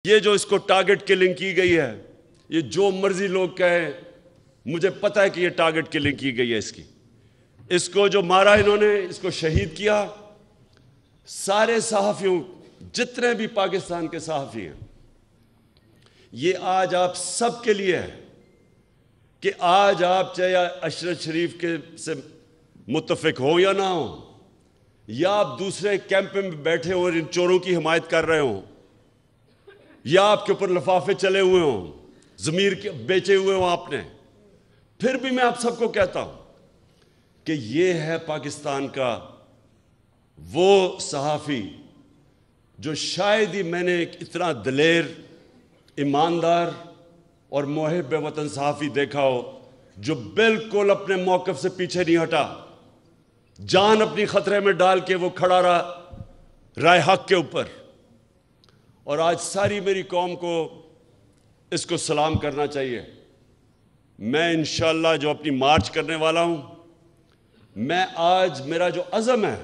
یہ جو اس کو ٹارگٹ کلنگ کی گئی ہے، یہ جو مرضی لوگ کہیں، مجھے پتہ ہے کہ یہ ٹارگٹ کلنگ کی گئی ہے اس کو جو مارا انہوں نے، اس کو شہید کیا، سارے صحافیوں، جتنے بھی پاکستان کے صحافی ہیں، یہ آج آپ سب کے لیے ہے کہ آج آپ چاہے اشرف شریف کے سے متفق ہوں یا نہ ہوں، یا آپ دوسرے کیمپ میں بیٹھے ہوں اور ان چوروں کی حمایت کر رہے ہوں، یا آپ کے اوپر لفافے چلے ہوئے ہوں، ضمیر کے بیچے ہوئے ہوں آپ نے، پھر بھی میں آپ سب کو کہتا ہوں کہ یہ ہے پاکستان کا وہ صحافی جو شاید ہی میں نے ایک اتنا دلیر، ایماندار اور محب وطن صحافی دیکھا ہو جو بالکل اپنے موقف سے پیچھے نہیں ہٹا، جان اپنی خطرے میں ڈال کے وہ کھڑا رہا رائے حق کے اوپر۔ اور آج ساری میری قوم کو اس کو سلام کرنا چاہیے۔ میں انشاءاللہ جو اپنی مارچ کرنے والا ہوں، میں آج میرا جو عزم ہے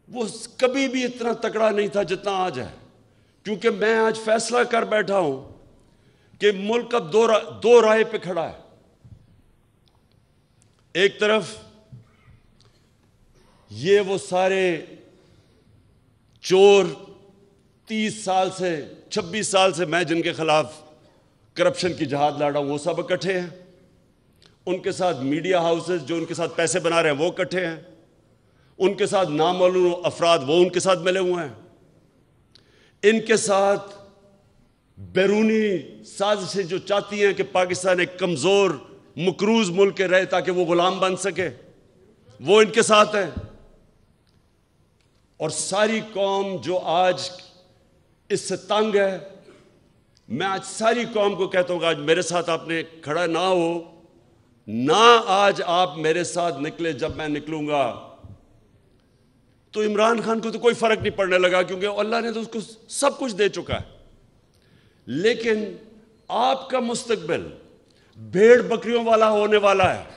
وہ کبھی بھی اتنا تکڑا نہیں تھا جتنا آج ہے، کیونکہ میں آج فیصلہ کر بیٹھا ہوں کہ ملک اب دو رائے پہ کھڑا ہے۔ ایک طرف یہ وہ سارے چور 30 سال سے 26 سال سے میں جن کے خلاف کرپشن کی جہاد لڑا ہوں وہ سب اکٹھے ہیں، ان کے ساتھ میڈیا ہاؤسز جو ان کے ساتھ پیسے بنا رہے ہیں وہ اکٹھے ہیں، ان کے ساتھ نامعلوم افراد وہ ان کے ساتھ ملے ہوئے ہیں، ان کے ساتھ بیرونی سازشیں جو چاہتی ہیں کہ پاکستان ایک کمزور مقروض ملک کے رہے تاکہ وہ غلام بن سکے، وہ ان کے ساتھ ہیں۔ اور ساری قوم جو آج اس سے تنگ ہے، میں آج ساری قوم کو کہتا ہوں کہ آج میرے ساتھ آپ نے کھڑا نہ ہو، نہ آج آپ میرے ساتھ نکلے، جب میں نکلوں گا تو عمران خان کو تو کوئی فرق نہیں پڑنے لگا کیونکہ اللہ نے تو اس کو سب کچھ دے چکا ہے، لیکن آپ کا مستقبل بھیڑ بکریوں والا ہونے والا ہے۔